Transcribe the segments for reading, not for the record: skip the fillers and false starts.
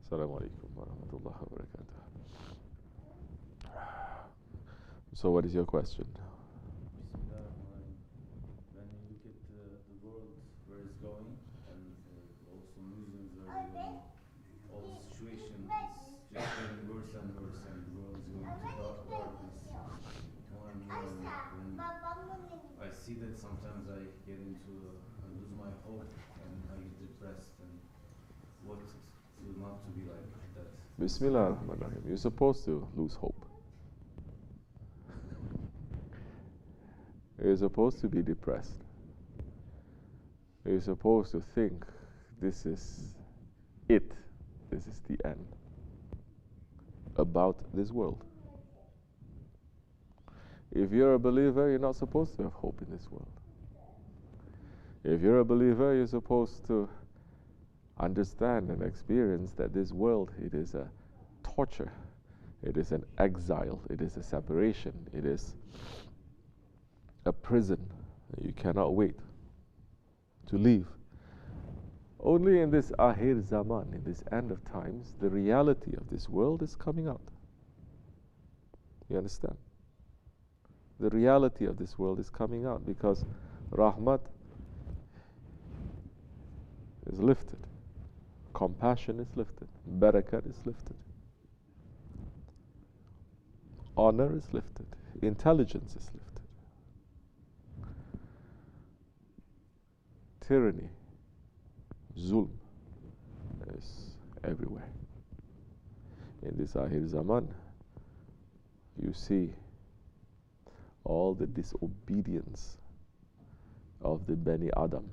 Assalamu alaikum wa rahmatullahi wa barakatuh. So what is your question? When you look at the world, where it's going, and also Muslims are doing, all the situation is just getting worse and worse, and the world is going to darkness more and more. And I see that sometimes I get into, I lose my hope, and I get depressed, and what to not to be like that. Bismillah ar-Rahman ar-Rahim. You're supposed to lose hope. You're supposed to be depressed. You're supposed to think this is it. This is the end about this world. If you're a believer, you're not supposed to have hope in this world. If you're a believer, you're supposed to understand and experience that this world, it is a torture, it is an exile, it is a separation, it is a prison that you cannot wait to leave. Only in this Akhir Zaman, in this end of times, the reality of this world is coming out. You understand? The reality of this world is coming out because Rahmat is lifted. Compassion is lifted. Barakat is lifted. Honor is lifted. Intelligence is lifted. Tyranny, zulm is everywhere. In this Akhir Zaman, you see all the disobedience of the Bani Adam.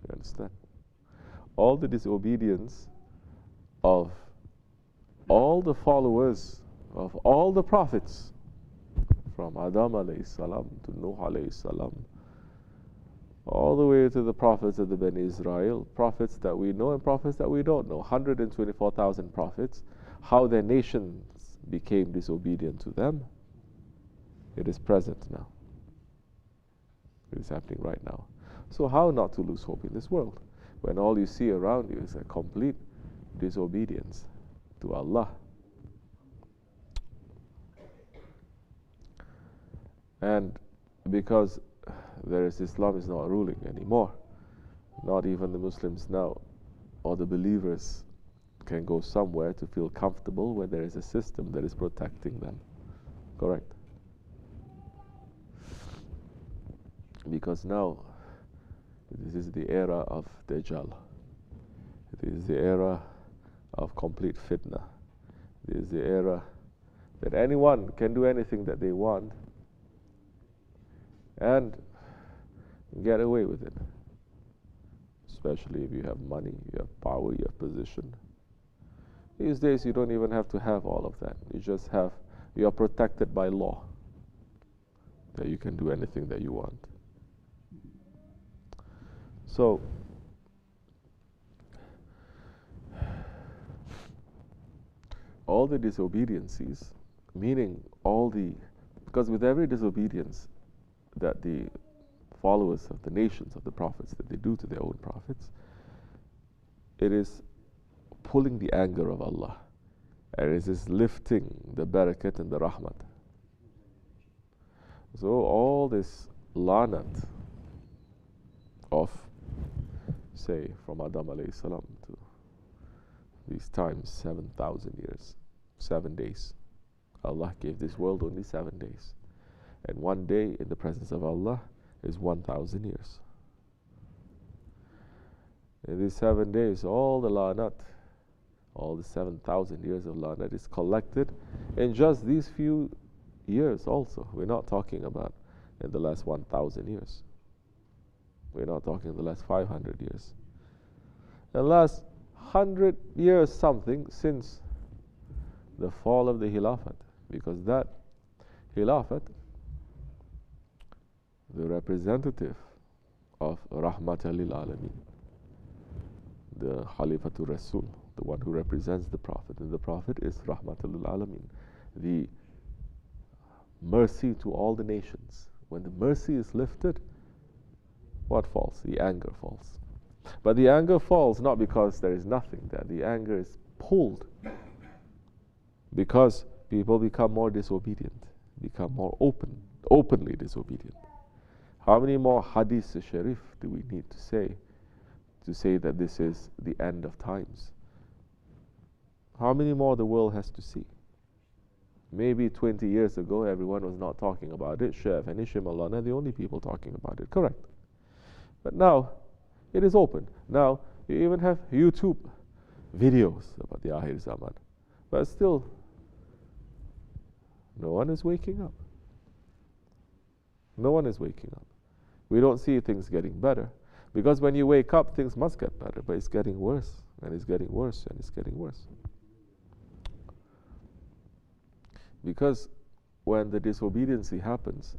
You understand? All the disobedience of all the followers of all the prophets, from Adam alayhi salam to Nuh alayhi salam, all the way to the prophets of the Bani Israel, prophets that we know and prophets that we don't know, 124,000 prophets, how their nations became disobedient to them. It is present now. It is happening right now. So how not to lose hope in this world when all you see around you is a complete disobedience to Allah? And because there is Islam is not ruling anymore, not even the Muslims now or the believers can go somewhere to feel comfortable when there is a system that is protecting them. Correct? Because now this is the era of Dajjal. It is the era of complete fitna. It is the era that anyone can do anything that they want and get away with it. Especially if you have money, you have power, you have position. These days you don't even have to have all of that. You are protected by law, that you can do anything that you want. So all the disobediences, meaning because with every disobedience that the followers of the nations of the prophets, that they do to their own prophets, it is pulling the anger of Allah, and it is lifting the barakat and the rahmat. So all this lanat of, say, from Adam alayhi salam to these times, 7,000 years, 7 days. Allah gave this world only 7 days. And one day in the presence of Allah is 1,000 years. In these 7 days, all the lanat, all the 7,000 years of lanat is collected in just these few years also. We're not talking about in the last 1,000 years. We're not talking in the last 500 years. The last 100 years something since the fall of the Khilafat. Because that Khilafat, the representative of Rahmatan lil Alameen, the Khalifatul Rasul, the one who represents the Prophet, and the Prophet is Rahmatan lil Alameen, the mercy to all the nations. When the mercy is lifted, what falls? The anger falls. But the anger falls not because there is nothing there. The anger is pulled because people become more disobedient, become more openly disobedient. How many more hadith sharif do we need to say that this is the end of times? How many more the world has to see? Maybe 20 years ago, everyone was not talking about it. Chef and Ishim Allah are the only people talking about it. Correct. But now, it is open. Now, you even have YouTube videos about the Akhir Zaman. But still, no one is waking up. No one is waking up. We don't see things getting better. Because when you wake up, things must get better. But it's getting worse, and it's getting worse, and it's getting worse. Because when the disobedience happens,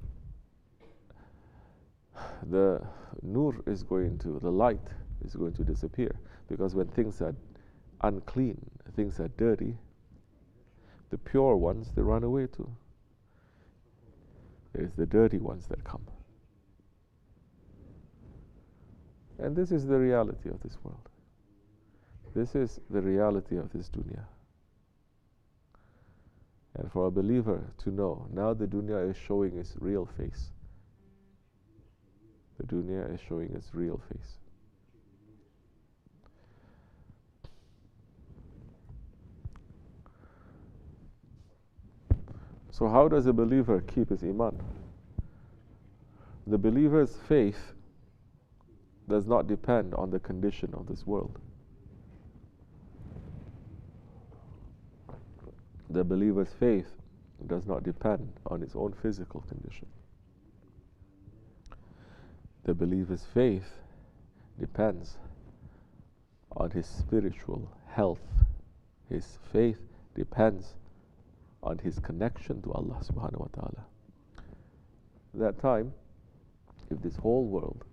the nur is going to, the light is going to disappear. Because when things are unclean, things are dirty, the pure ones, they run away too. It is the dirty ones that come. And this is the reality of this world. This is the reality of this dunya. And for a believer to know, now the dunya is showing its real face. The dunya is showing its real face. So how does a believer keep his iman? The believer's faith does not depend on the condition of this world. The believer's faith does not depend on his own physical condition. The believer's faith depends on his spiritual health. His faith depends on his connection to Allah subhanahu wa ta'ala. At that time, if this whole world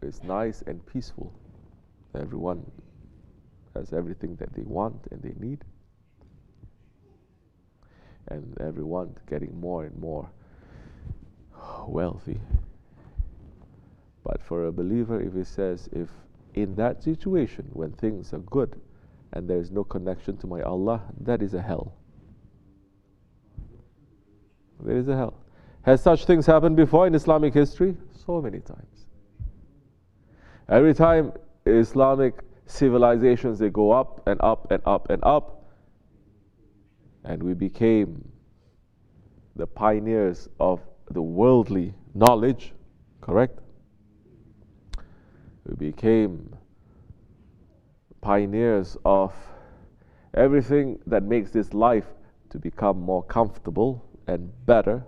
is nice and peaceful, everyone has everything that they want and they need, and everyone getting more and more wealthy. But for a believer, if he says, if in that situation when things are good and there is no connection to my Allah, that is a hell. There is a hell. Has such things happened before in Islamic history? So many times. Every time Islamic civilizations, they go up and up and up and up, and we became the pioneers of the worldly knowledge, correct? We became pioneers of everything that makes this life to become more comfortable and better,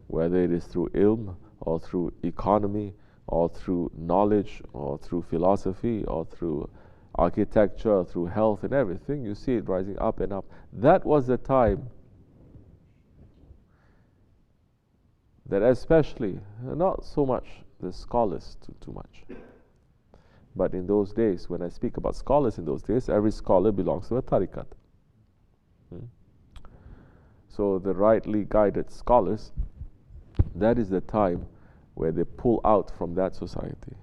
whether it is through ilm or through economy or through knowledge or through philosophy or through architecture or through health and everything. You see it rising up and up. That was the time that especially, not so much the scholars too much, but in those days, when I speak about scholars in those days, every scholar belongs to a tariqat. So the rightly guided scholars, that is the time where they pull out from that society.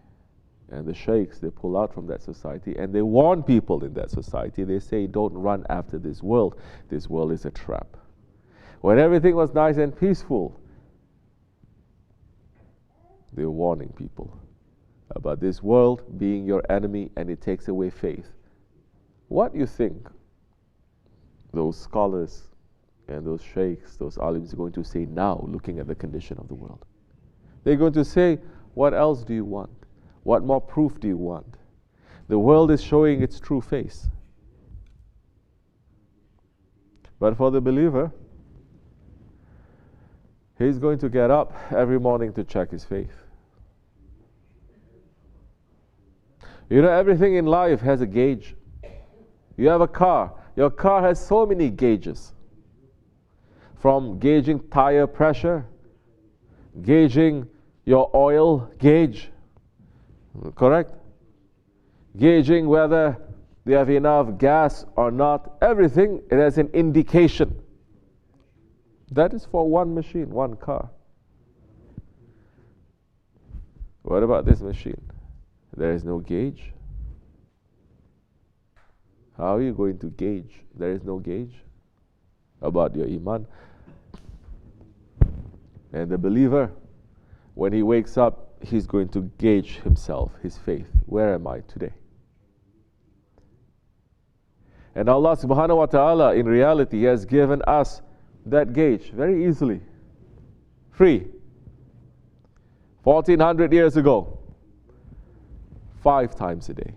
And the sheikhs, they pull out from that society and they warn people in that society. They say, don't run after this world. This world is a trap. When everything was nice and peaceful, they were warning people about this world being your enemy and it takes away faith. What do you think those scholars and those sheikhs, those alims are going to say now, looking at the condition of the world? They're going to say, what else do you want? What more proof do you want? The world is showing its true face. But for the believer, he's going to get up every morning to check his faith. You know, everything in life has a gauge. You have a car. Your car has so many gauges. From gauging tire pressure, gauging your oil gauge, correct? Gauging whether you have enough gas or not. Everything, it has an indication. That is for one machine, one car. What about this machine? There is no gauge. How are you going to gauge? There is no gauge about your iman. And the believer, when he wakes up, he's going to gauge himself, his faith. Where am I today? And Allah subhanahu wa ta'ala, in reality, has given us that gauge very easily. Free. 1400 years ago. 5 times a day.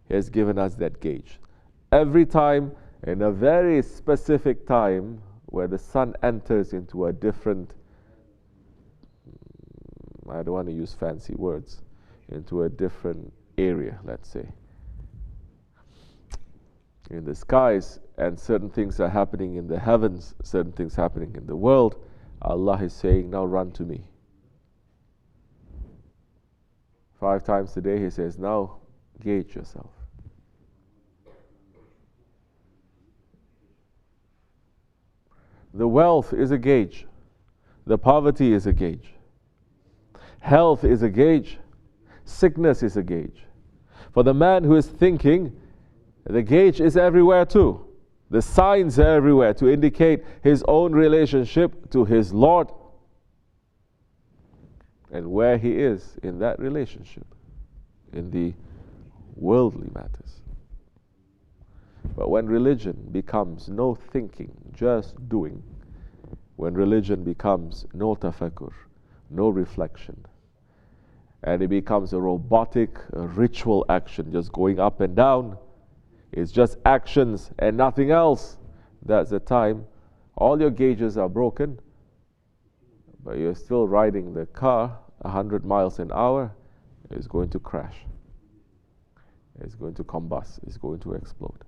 He has given us that gauge. Every time, in a very specific time, where the sun enters into a different, I don't want to use fancy words, into a different area, let's say. In the skies, and certain things are happening in the heavens, certain things happening in the world, Allah is saying, now run to me. 5 times a day He says, now gauge yourself. The wealth is a gauge. The poverty is a gauge. Health is a gauge. Sickness is a gauge. For the man who is thinking, the gauge is everywhere too. The signs are everywhere to indicate his own relationship to his Lord and where he is in that relationship, in the worldly matters. But when religion becomes no thinking, just doing, when religion becomes no tafakkur, no reflection, and it becomes a robotic, a ritual action, just going up and down, it's just actions and nothing else, that's the time all your gauges are broken, but you're still riding the car 100 miles an hour, it's going to crash. It's going to combust. It's going to explode.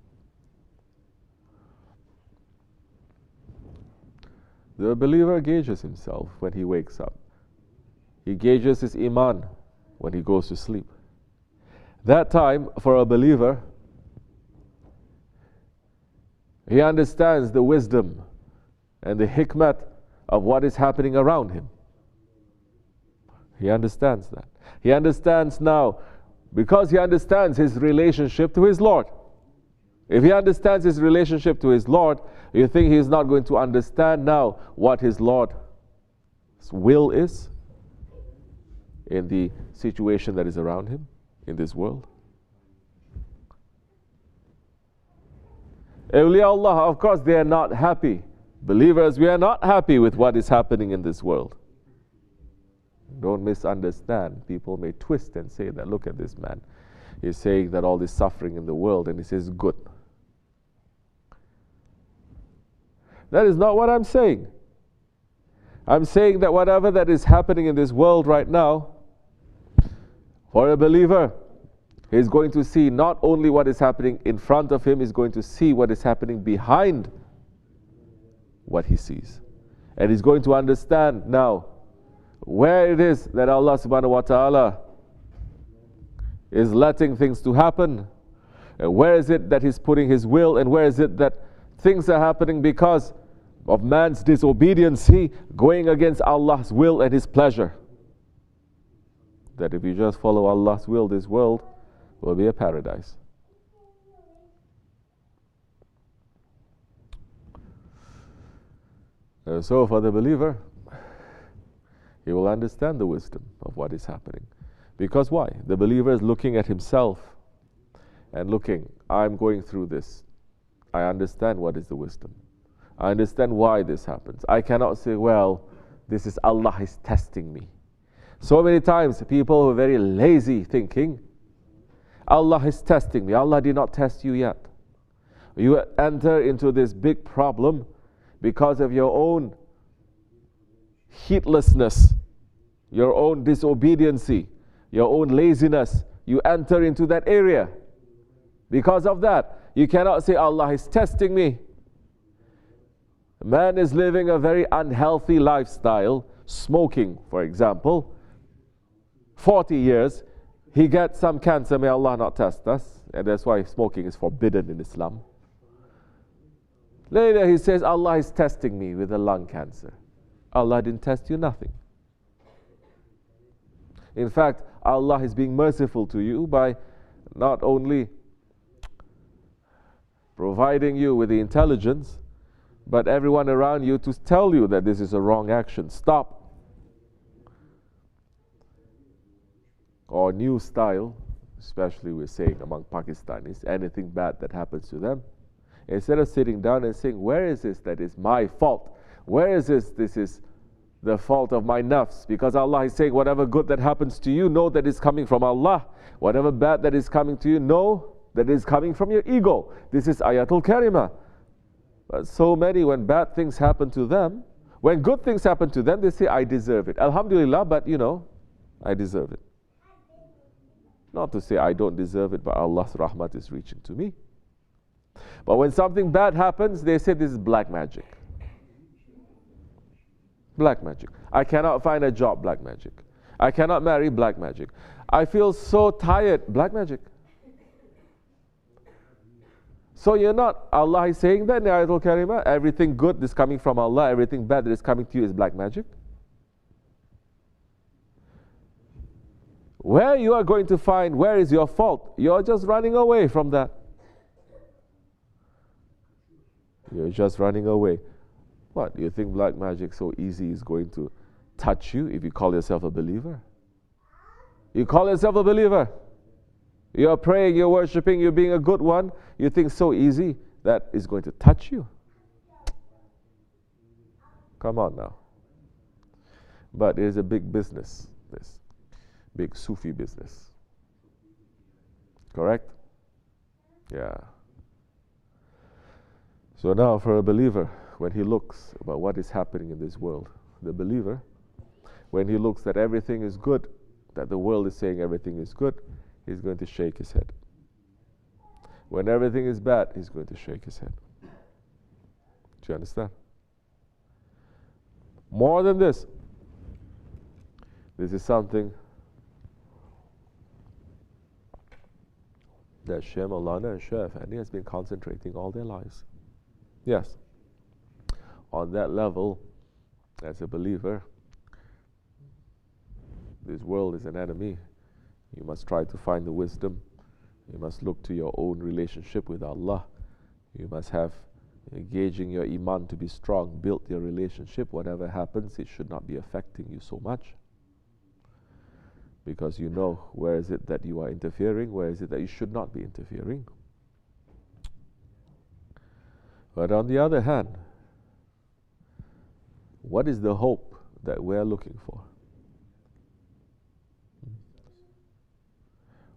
The believer gauges himself when he wakes up. He gauges his iman when he goes to sleep. That time, for a believer, he understands the wisdom and the hikmat of what is happening around him. He understands that. He understands now, because he understands his relationship to his Lord. If he understands his relationship to his Lord, you think he is not going to understand now what his Lord's will is in the situation that is around him in this world? Awliya Allah, of course, they are not happy. Believers, we are not happy with what is happening in this world. Don't misunderstand. People may twist and say that, look at this man. He's saying that all this suffering in the world, and he says good. That is not what I'm saying. I'm saying that whatever that is happening in this world right now, for a believer, he's going to see not only what is happening in front of him, he's going to see what is happening behind what he sees. And he's going to understand now where it is that Allah subhanahu wa ta'ala is letting things to happen, and where is it that He's putting His will, and where is it that things are happening because of man's disobedience, going against Allah's will and His pleasure. That if you just follow Allah's will, this world will be a paradise. So for the believer, he will understand the wisdom of what is happening. Because why? The believer is looking at himself and looking, I'm going through this. I understand what is the wisdom. I understand why this happens. I cannot say, well, this is Allah is testing me. So many times people who are very lazy thinking, Allah is testing me. Allah did not test you yet. You enter into this big problem because of your own heedlessness, your own disobedience, your own laziness. You enter into that area. Because of that, you cannot say Allah is testing me. Man is living a very unhealthy lifestyle, smoking, for example. 40 years, he gets some cancer, may Allah not test us, and that's why smoking is forbidden in Islam. Later he says, Allah is testing me with a lung cancer. Allah didn't test you nothing. In fact, Allah is being merciful to you by not only providing you with the intelligence, but everyone around you to tell you that this is a wrong action. Stop. Or new style, especially we're saying among Pakistanis, anything bad that happens to them, instead of sitting down and saying, where is this that is my fault? Where is this is the fault of my nafs? Because Allah is saying, whatever good that happens to you, know that it's coming from Allah. Whatever bad that is coming to you, know that is coming from your ego. This is Ayatul Karimah. But so many, when bad things happen to them, when good things happen to them, they say, I deserve it. Alhamdulillah, but I deserve it. Not to say I don't deserve it, but Allah's rahmat is reaching to me. But when something bad happens, they say this is black magic. Black magic. I cannot find a job, black magic. I cannot marry, black magic. I feel so tired, black magic. So you're not, Allah is saying that in the Ayatul Karimah, everything good is coming from Allah, everything bad that is coming to you is black magic. Where you are going to find, where is your fault? You're just running away from that. You're just running away. What, you think black magic so easy is going to touch you if you call yourself a believer? You call yourself a believer. You're praying, you're worshipping, you're being a good one. You think so easy that is going to touch you? Come on now. But it is a big business, this big Sufi business. Correct? Yeah. So now for a believer, when he looks about what is happening in this world, the believer, when he looks that everything is good, that the world is saying everything is good, he's going to shake his head. When everything is bad, he's going to shake his head. Do you understand? More than this, this is something that Shaykh Maulana and Shaykh Effendi has been concentrating all their lives. Yes. On that level, as a believer, this world is an enemy. You must try to find the wisdom. You must look to your own relationship with Allah. You must have engaging your iman to be strong. Build your relationship. Whatever happens, it should not be affecting you so much. Because you know where is it that you are interfering, where is it that you should not be interfering. But on the other hand, what is the hope that we are looking for?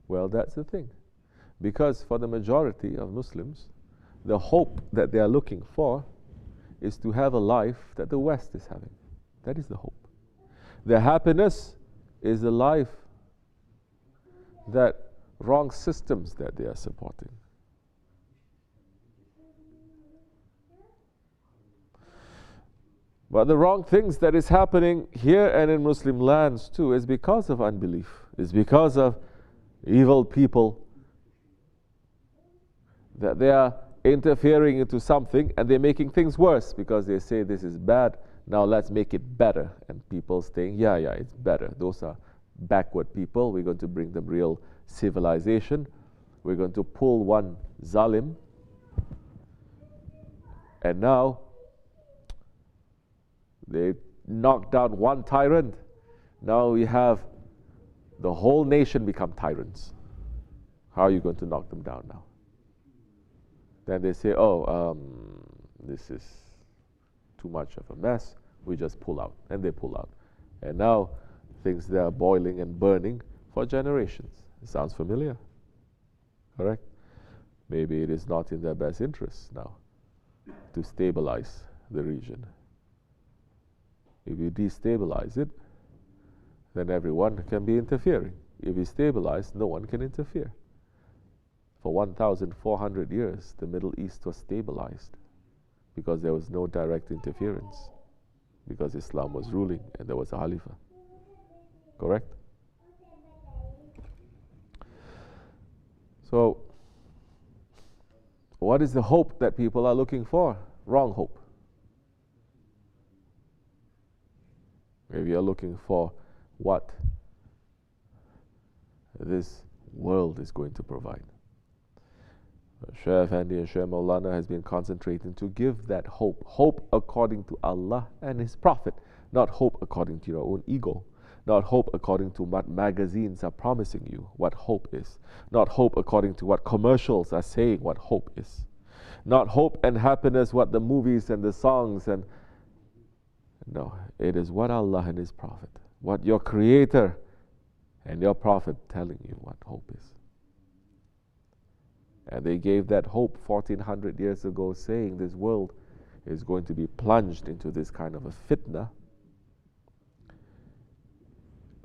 Well, that's the thing. Because for the majority of Muslims, the hope that they are looking for is to have a life that the West is having. That is the hope. Their happiness is the life that wrong systems that they are supporting. But the wrong things that is happening here and in Muslim lands too is because of unbelief. It's because of evil people that they are interfering into something and they're making things worse because they say this is bad, now let's make it better. And people saying, yeah, it's better. Those are backward people. We're going to bring them real civilization. We're going to pull one zalim. And now they knocked down one tyrant. Now we have the whole nation become tyrants. How are you going to knock them down now? Then they say, this is too much of a mess. We just pull out. And they pull out. And now things they are boiling and burning for generations. It sounds familiar? Correct? Maybe it is not in their best interest now to stabilize the region. If you destabilize it, then everyone can be interfering. If you stabilize, no one can interfere. For 1,400 years, the Middle East was stabilized because there was no direct interference, because Islam was ruling and there was a Khalifa. Correct? So, what is the hope that people are looking for? Wrong hope. Maybe you're looking for what this world is going to provide. Shaykh Effendi and Shaykh Maulana has been concentrating to give that hope. Hope according to Allah and His Prophet. Not hope according to your own ego. Not hope according to what magazines are promising you what hope is. Not hope according to what commercials are saying what hope is. Not hope and happiness what the movies and the songs and... No, it is what Allah and His Prophet, what your Creator and your Prophet telling you what hope is. And they gave that hope 1400 years ago, saying this world is going to be plunged into this kind of a fitna.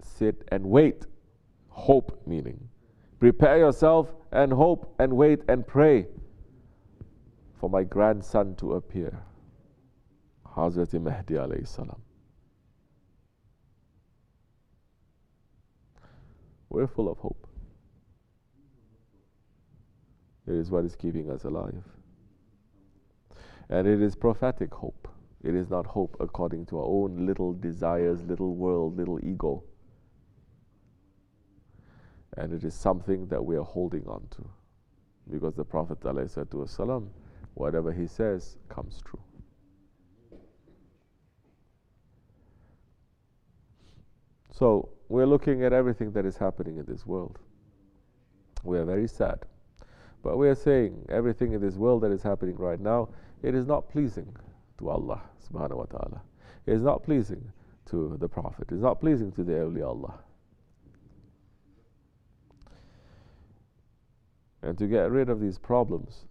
Sit and wait. Hope meaning prepare yourself and hope and wait and pray for my grandson to appear, Hazrat Mahdi alayhi salam. We're full of hope. It is what is keeping us alive. And it is prophetic hope. It is not hope according to our own little desires, little world, little ego. And it is something that we are holding on to. Because the Prophet ﷺ, whatever he says comes true. So we're looking at everything that is happening in this world. We are very sad. But we are saying everything in this world that is happening right now, it is not pleasing to Allah subhanahu wa ta'ala. It is not pleasing to the Prophet. It is not pleasing to the awliya Allah. And to get rid of these problems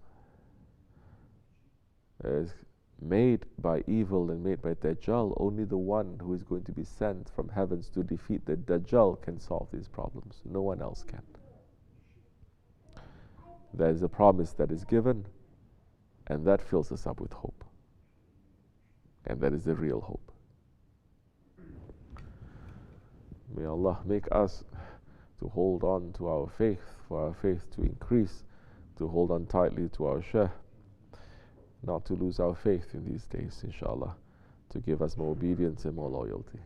is made by evil and made by Dajjal. Only the one who is going to be sent from heavens to defeat the Dajjal can solve these problems. No one else can. There is a promise that is given, and that fills us up with hope. And that is the real hope. May Allah make us to hold on to our faith, for our faith to increase, to hold on tightly to our Shaykh, not to lose our faith in these days, inshallah, to give us more obedience and more loyalty.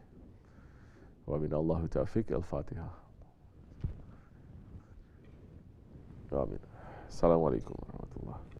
Wa min Allahu tawfiq. Al-Fatiha. Amin. Assalamu alaikum wa rahmatullah.